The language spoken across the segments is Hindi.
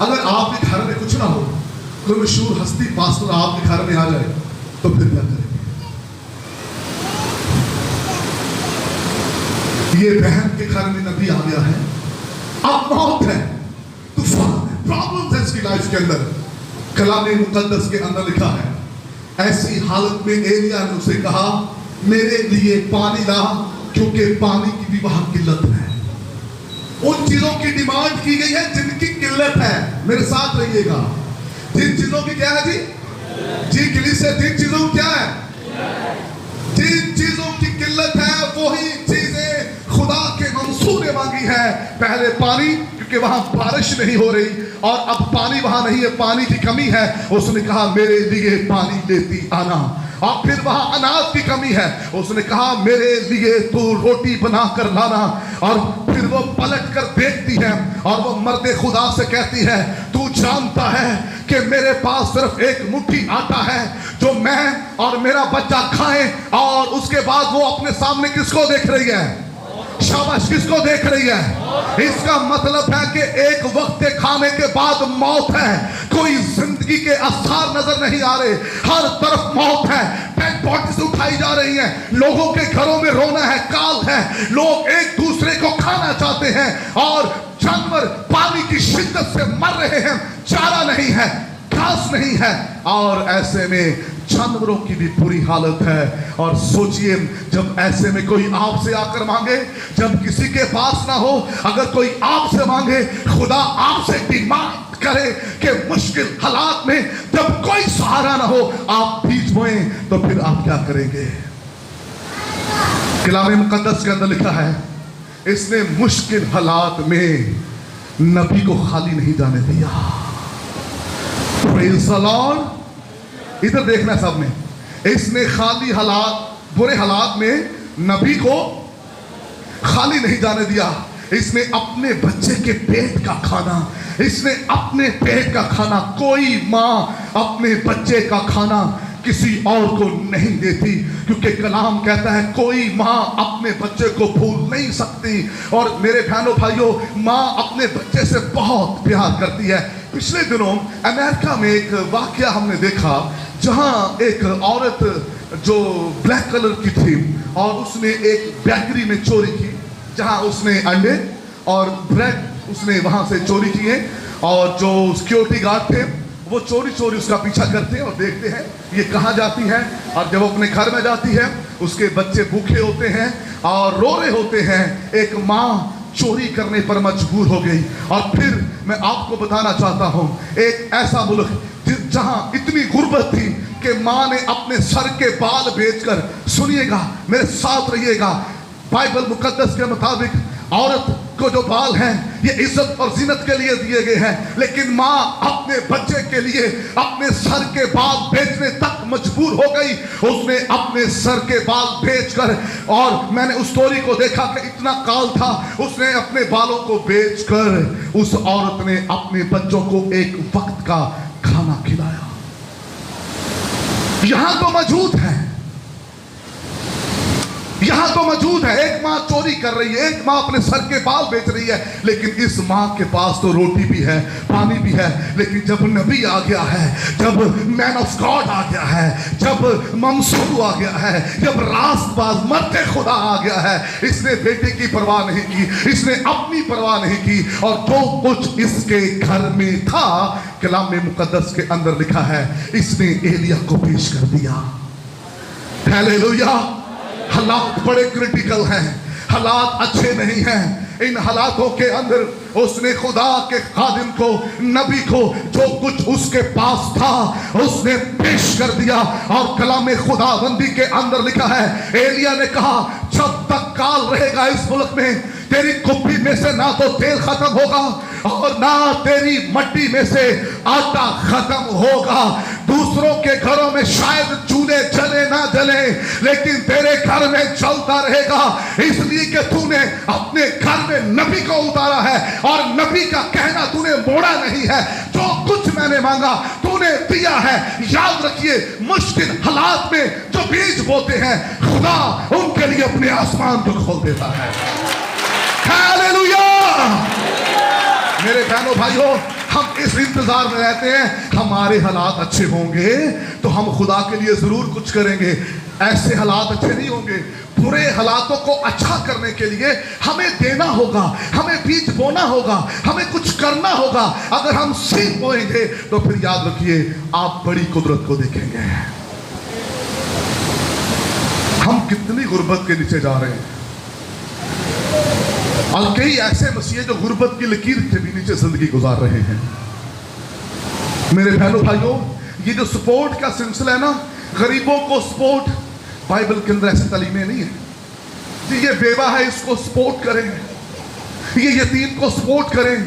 अगर आपके घर में कुछ ना हो, कोई मशहूर हस्ती पास्टर आपके घर में आ जाए तो फिर क्या करेंगे? ये बहन के घर में नबी आ गया है, अब मौत है, तूफान है, प्रॉब्लम है इसकी लाइफ के अंदर। कलाम मुकद्दस के अंदर लिखा है, ऐसी हालत में एलिया ने उसे कहा, मेरे लिए पानी ला, क्योंकि पानी की भी वहां किल्लत है। उन चीजों की डिमांड की गई है जिनकी किल्लत है। मेरे साथ रहिएगा। जिन चीजों की क्या है जी? जी कलीसिया, जिन चीजों की क्या है? जिन चीजों की किल्लत है वही चीजें खुदा के मंसूर ने मांगी है। पहले पानी, क्योंकि वहां बारिश नहीं हो रही, और अब पानी वहां नहीं है, पानी की कमी है। उसने कहा मेरे लिए पानी लेती आना। और फिर वहां अनाज की कमी है, उसने कहा मेरे लिए तू रोटी बना कर लाना। और फिर वो पलट कर देखती है और वो मर्दे खुदा से कहती है, तू जानता है कि मेरे पास सिर्फ एक मुट्ठी आटा है जो मैं और मेरा बच्चा खाएं। और उसके बाद वो अपने सामने किसको देख रही है? शाबाश, किसको देख रही है? इसका मतलब है कि एक वक्त के खाने के बाद मौत है। कोई जिंदगी के आसार नजर नहीं आ रहे, हर तरफ मौत है। डेड बॉडीज उठाई जा रही हैं, लोगों के घरों में रोना है, काल है, लोग एक दूसरे को खाना चाहते हैं और जानवर पानी की शिद्दत से मर रहे हैं। चारा नहीं है, घास नहीं है, और ऐसे में जानवरों की भी बुरी हालत है। और सोचिए, जब ऐसे में कोई आपसे आकर मांगे, जब किसी के पास ना हो, अगर कोई आपसे मांगे, खुदा आपसे डिमांड करे कि मुश्किल हालात में जब कोई सहारा ना हो, आप बीच बोए, तो फिर आप क्या करेंगे? कलाम मुकद्दस के अंदर लिखा है, इसने मुश्किल हालात में नबी को खाली नहीं जाने दिया। Praise the Lord. इधर देखना सबने, इसने खाली हालात, बुरे हालात में नबी को खाली नहीं जाने दिया। इसने अपने बच्चे के पेट का खाना, इसने अपने पेट का खाना, कोई माँ अपने बच्चे का खाना किसी और को नहीं देती, क्योंकि कलाम कहता है कोई माँ अपने बच्चे को भूल नहीं सकती। और मेरे बहनों भाइयों, माँ अपने बच्चे से बहुत प्यार करती है। पिछले दिनों अमेरिका में एक वाकया हमने देखा, जहां एक औरत जो ब्लैक कलर की थी और उसने एक बेकरी में चोरी की, जहां उसने अंडे और ब्रेड उसने वहां से चोरी किए। और जो सिक्योरिटी गार्ड थे वो चोरी चोरी उसका पीछा करते हैं और देखते हैं ये कहाँ जाती है। और जब अपने घर में जाती है, उसके बच्चे भूखे होते हैं और रो रहे होते हैं। एक माँ चोरी करने पर मजबूर हो गई। और फिर मैं आपको बताना चाहता हूँ, एक ऐसा मुल्क जहां इतनी गुर्बत थी कि माँ ने अपने सर के बाल बेचकर, सुनिएगा मेरे साथ रहिएगा, बाइबल मुकद्दस के मुताबिक औरत को जो बाल हैं ये इज्जत और जीनत के लिए दिए गए हैं, लेकिन माँ अपने बच्चे के लिए अपने सर के बाल बेचने तक मजबूर हो गई। उसने अपने सर के बाल बेचकर, और मैंने उस स्टोरी को देखा कि इतना काल था, उसने अपने बालों को बेचकर उस औरत ने अपने बच्चों को एक वक्त का खाना खिलाया। यहां तो मौजूद है, यहां तो मौजूद है। एक मां चोरी कर रही है, एक मां अपने सर के बाल बेच रही है, लेकिन इस मां के पास तो रोटी भी है, पानी भी है। लेकिन जब नबी आ गया है, जब मैन ऑफ गॉड आ गया है, जब मंसूर आ गया है, जब रास्तबाज मर्दे खुदा आ गया है, इसने बेटे की परवाह नहीं की, इसने अपनी परवाह नहीं की, और जो कुछ इसके घर में था, कलाम मुकद्दस के अंदर लिखा है, इसने एलिया को पेश कर दिया। हालेलुया। हालात बड़े क्रिटिकल हैं, हालात अच्छे नहीं हैं। इन हालातों के अंदर उसने खुदा के खादिम को, नबी को, जो कुछ उसके पास था उसने पेश कर दिया। और कलाम खुदाबंदी के अंदर लिखा है, एलिया ने कहा जब तक काल रहेगा इस मुल्क में, तेरी कुप्पी में से ना तो तेल खत्म होगा और ना तेरी मट्टी में से आटा खत्म होगा। दूसरों के घरों में शायद चूल्हे जले ना जले, लेकिन तेरे घर में चलता रहेगा, इसलिए कि तूने अपने घर में नबी को उतारा है और नबी का कहना तूने मोड़ा नहीं है। जो कुछ मैंने मांगा तूने दिया है। याद रखिए, मुश्किल हालात में जो बीज बोते हैं, खुदा उनके लिए अपने आसमान को खोल देता है। हालेलुया। मेरे बहनों भाइयों, हम इस इंतजार में रहते हैं हमारे हालात अच्छे होंगे तो हम खुदा के लिए जरूर कुछ करेंगे। ऐसे हालात अच्छे नहीं होंगे। बुरे हालातों को अच्छा करने के लिए हमें देना होगा, हमें बीज बोना होगा, हमें कुछ करना होगा। अगर हम सीख बोएंगे तो फिर याद रखिए आप बड़ी कुदरत को देखेंगे। हम कितनी गुर्बत के नीचे जा रहे हैं और कई ऐसे मसीह जो गुर्बत की लकीर के भी नीचे जिंदगी गुजार रहे हैं। मेरे बहनों भाइयों, ये जो सपोर्ट का सिलसिला है ना, गरीबों को सपोर्ट, बाइबल के अंदर ऐसी तालीमें नहीं है कि ये बेवा है इसको सपोर्ट करें, ये यतीम को सपोर्ट करें।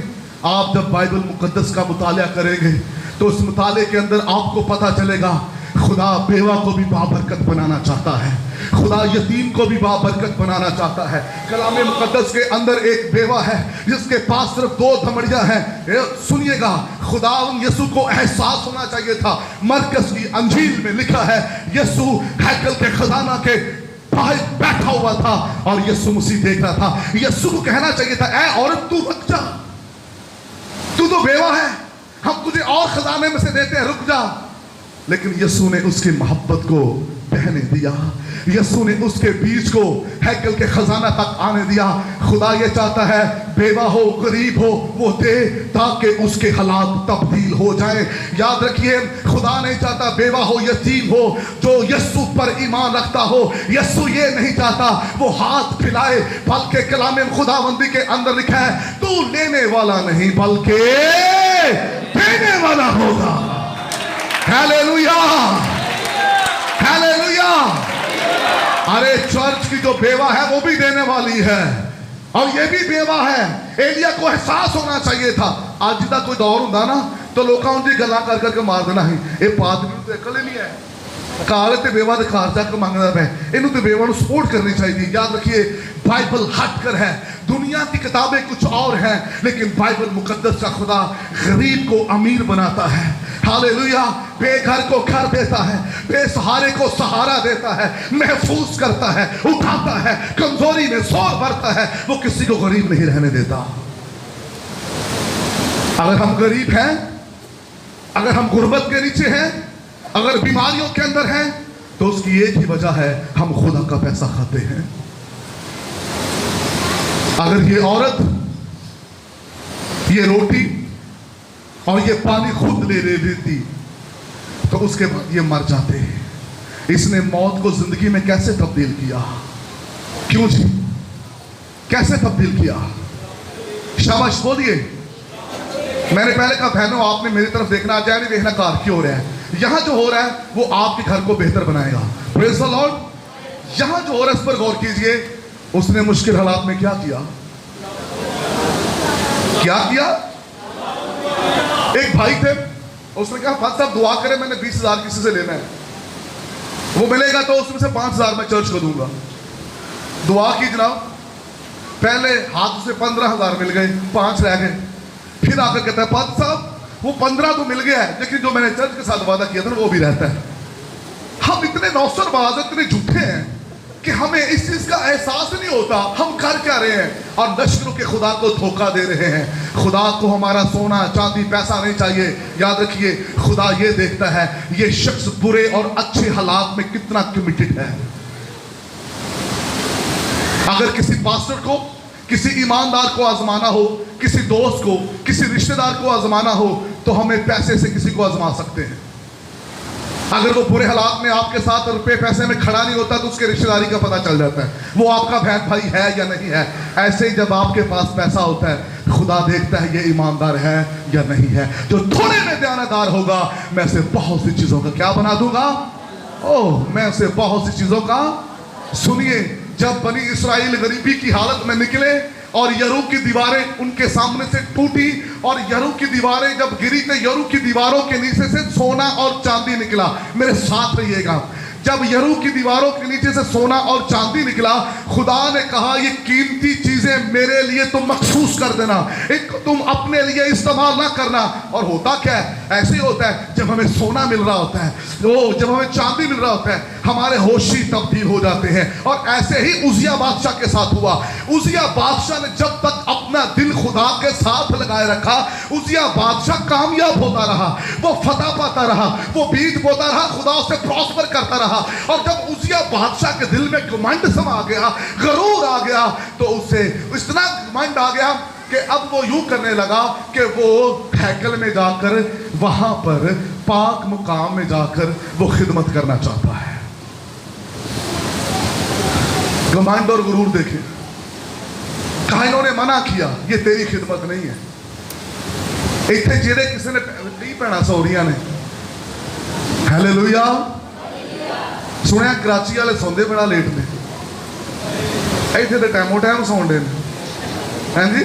आप जब बाइबल मुकद्दस का मुताला करेंगे तो उस मुताले के अंदर आपको पता चलेगा खुदा बेवा को भी बाबरकत बनाना चाहता है, खुदा यतीम को भी बाबरकत बनाना चाहता है। कलाम मुकद्दस के अंदर एक बेवा है जिसके पास सिर्फ 2 धमड़ियां हैं। सुनिएगा, खुदा यीशु को एहसास होना चाहिए था। मरकस की अंजील में लिखा है यीशु हैकल के खजाना के बाहर बैठा हुआ था और यीशु मसीह देख रहा था। यीशु को कहना चाहिए था ऐ औरत तू रुक जा, तू तो बेवा है, हम तुझे और खजाने में से देते हैं, रुक जा। लेकिन यीशु ने उसकी मोहब्बत को बहने दिया, यीशु ने उसके बीच को हैकल के खजाना तक आने दिया। खुदा ये चाहता है बेवा हो गरीब हो वो दे ताकि उसके हालात तब्दील हो जाए। याद रखिए खुदा नहीं चाहता बेवा हो यतीम हो जो यीशु पर ईमान रखता हो। यीशु ये नहीं चाहता वो हाथ फैलाए, बल्कि कलाम खुदावंदी के अंदर लिखा है तू लेने वाला नहीं बल्कि देने वाला होगा। Hallelujah, hallelujah. अरे चर्च की जो बेवा है वो भी देने वाली है और ये भी बेवा है। एलिया को एहसास होना चाहिए था। आज तक कोई दौर होता ना तो लोग उनकी गल्ला कर करके मार देना ही ये पादरी तो अकल ही नहीं है, कार ते बेवा के घर जाकर मंगना पे इन बेवा को सपोर्ट करनी चाहिए। याद रखिए बाइबल हटकर है, दुनिया की किताबें कुछ और हैं, लेकिन बाइबल मुकद्दस का खुदा गरीब को अमीर बनाता है। हालेलुया। बेघर को घर देता है, बेसहारे को सहारा देता है, महफूज करता है, उठाता है, कमजोरी में जोर भरता है, वो किसी को गरीब नहीं रहने देता। अगर हम गरीब हैं, अगर हम गुर्बत के नीचे हैं, अगर बीमारियों के अंदर हैं, तो उसकी एक ही वजह है हम खुदा का पैसा खाते हैं। अगर ये औरत ये रोटी और ये पानी खुद ले लेती तो उसके बाद ये मर जाते। इसने मौत को जिंदगी में कैसे तब्दील किया? क्यों जी, कैसे तब्दील किया? शाबाश बोलिए। मैंने पहले कहा बहनों आपने मेरी तरफ देखना, आ जाए नहीं देखना कार क्यों हो रहा है। यहां जो हो रहा है वो आपके घर को बेहतर बनाएगा। Praise the Lord. यहां जो हो रहा है इस पर गौर कीजिए। उसने मुश्किल हालात में क्या किया? क्या किया? एक भाई थे, उसने कहा फादर साहब दुआ करें, मैंने 20,000 किसी से लेना है, वो मिलेगा तो उसमें से 5,000 मैं चर्च को दूंगा। दुआ की जनाब, पहले हाथ से 15,000 मिल गए, 5 रह गए। फिर आकर कहता है फादर साहब वो 15 तो मिल गया है, लेकिन जो मैंने चर्च के साथ वादा किया था वो भी रहता है। हम इतने नौसरबाज, इतने झूठे हैं कि हमें इस चीज का एहसास नहीं होता हम कर क्या रहे हैं और लश्करों के खुदा को धोखा दे रहे हैं। खुदा को हमारा सोना चांदी पैसा नहीं चाहिए। याद रखिए खुदा ये देखता है ये शख्स बुरे और अच्छे हालात में कितना कमिटेड है। अगर किसी पास्टर को, किसी ईमानदार को आजमाना हो, किसी दोस्त को, किसी रिश्तेदार को आजमाना हो, तो हमें पैसे से किसी को आजमा सकते हैं। अगर वो बुरे हालात में आपके साथ रुपए पैसे में खड़ा नहीं होता तो उसके रिश्तेदारी का पता चल जाता है वो आपका बहन भाई है या नहीं है। ऐसे ही जब आपके पास पैसा होता है खुदा देखता है ये ईमानदार है या नहीं है। जो थोड़े में दयानतदार होगा मैं उसे बहुत सी चीजों का क्या बना दूंगा? ओह, मैं उसे बहुत सी चीजों का। सुनिए, जब बनी इस्राएल गरीबी की हालत में निकले और यरू की दीवारें उनके सामने से टूटी और यरू की दीवारें जब गिरी तो यरू की दीवारों के नीचे से सोना और चांदी निकला। मेरे साथ रहिएगा। जब यरू की दीवारों के नीचे से सोना और चांदी निकला, खुदा ने कहा ये कीमती चीजें मेरे लिए तुम मखसूस कर देना, इनको तुम अपने लिए इस्तेमाल ना करना। और होता क्या है, ऐसे ही होता है जब हमें सोना मिल रहा होता है, वो जब हमें चांदी मिल रहा होता है, हमारे होशी तब्दील हो जाते हैं। और ऐसे ही उजिया बादशाह के साथ हुआ। उजिया बादशाह ने जब तक अपना दिल खुदा के साथ लगाए रखा, उजिया बादशाह कामयाब होता रहा, वो फतह पाता रहा, वो बीज बोता रहा, खुदा उसे प्रॉस्पर करता रहा। और जब उजिया बादशाह के दिल में घमंड समा गया, गरूर आ गया, तो उसे इतना घमंड आ गया कि अब वो यूं करने लगा कि वो हैकल में जाकर, वहां पर पाक मुकाम में जाकर वो खिदमत करना चाहता है। घमंड और गुरूर देखे, कायनों ने मना किया, ये तेरी खिदमत नहीं है। इतने जेरे किसी ने नहीं पहना, सौरिया ने। हालेलुया। सुनिया कराची वाले सौंदे बड़ा लेट ने, इतने तो टाइमो टाइम सौंदे ने। हैं जी,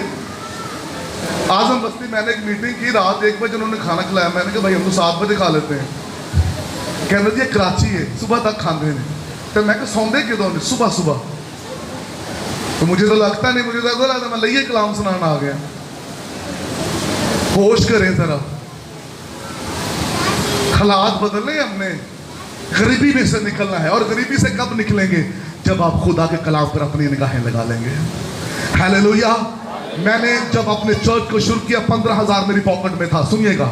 आजम बस्ती मैंने एक मीटिंग की, रात 1 बजे उन्होंने खाना खिलाया। मैंने कहा भाई हम तो 7 बजे खा लेते हैं। कहते जी कराची है, सुबह तक खाते हैं। तो मैं कहा सौंदे क्यों ने सुबह सुबह? तो मुझे तो लगता नहीं, मुझे तो ऐसा लगता मैं लइए कलाम सुनाना आ गया। होश करें जरा, हालात बदलने हमने, गरीबी में से निकलना है। और गरीबी से कब निकलेंगे? जब आप खुदा के कलाम पर अपनी निगाहें लगा लेंगे। हालेलुया। मैंने जब अपने चर्च को शुरू किया 15,000 मेरी पॉकेट में था, सुनिएगा।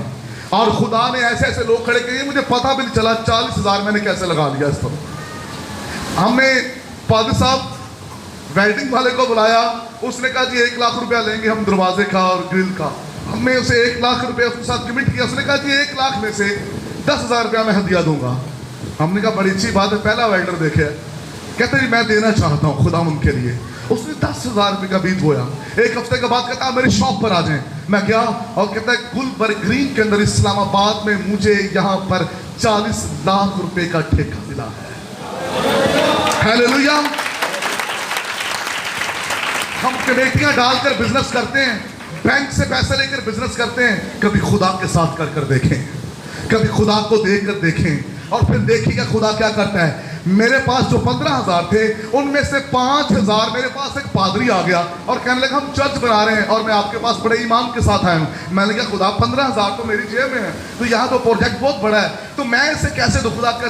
और खुदा ने ऐसे ऐसे लोग खड़े किए, मुझे पता भी नहीं चला 40,000 मैंने कैसे लगा लिया इस पर। हमने पादरी साहब वेल्डिंग वाले को बुलाया, उसने कहा जी 1 लाख रुपया लेंगे हम दरवाजे का और ग्रिल का। हमने उसे 1 लाख रुपया उसके साथ कमिट किया। उसने कहा जी 1 लाख में से 10,000 रुपया मैं हदिया दूंगा। हमने कहा बड़ी अच्छी बात है, पहला वेल्डर देखे। कहते जी मैं देना चाहता हूँ खुदा उनके लिए। उसने 10,000 रुपये का बीज बोया। 1 हफ्ते के बाद कहता मेरी शॉप पर आ जाएं। मैं गया और कहता है गुलबर्ग ग्रीन के अंदर इस्लामाबाद में मुझे यहाँ पर 40 लाख रुपए का ठेका मिला है। हालेलुया। हम कमेटियां डालकर बिजनेस करते हैं, बैंक से पैसे लेकर बिजनेस करते हैं। कभी खुदा के साथ कर कर देखें, कभी खुदा को देख कर देखें, और फिर देखिएगा खुदा क्या करता है। मेरे पास जो 15,000 थे, उनमें से 5,000 मेरे पास एक पादरी आ गया और कहने लगा हम चर्च बना रहे हैं और मैं आपके पास बड़े ईमान के साथ आया हूँ। मैंने कहा खुदा 15,000 तो मेरी जेब में है, तो यहाँ तो प्रोजेक्ट बहुत बड़ा है, तो मैं इसे कैसे दो? खुदा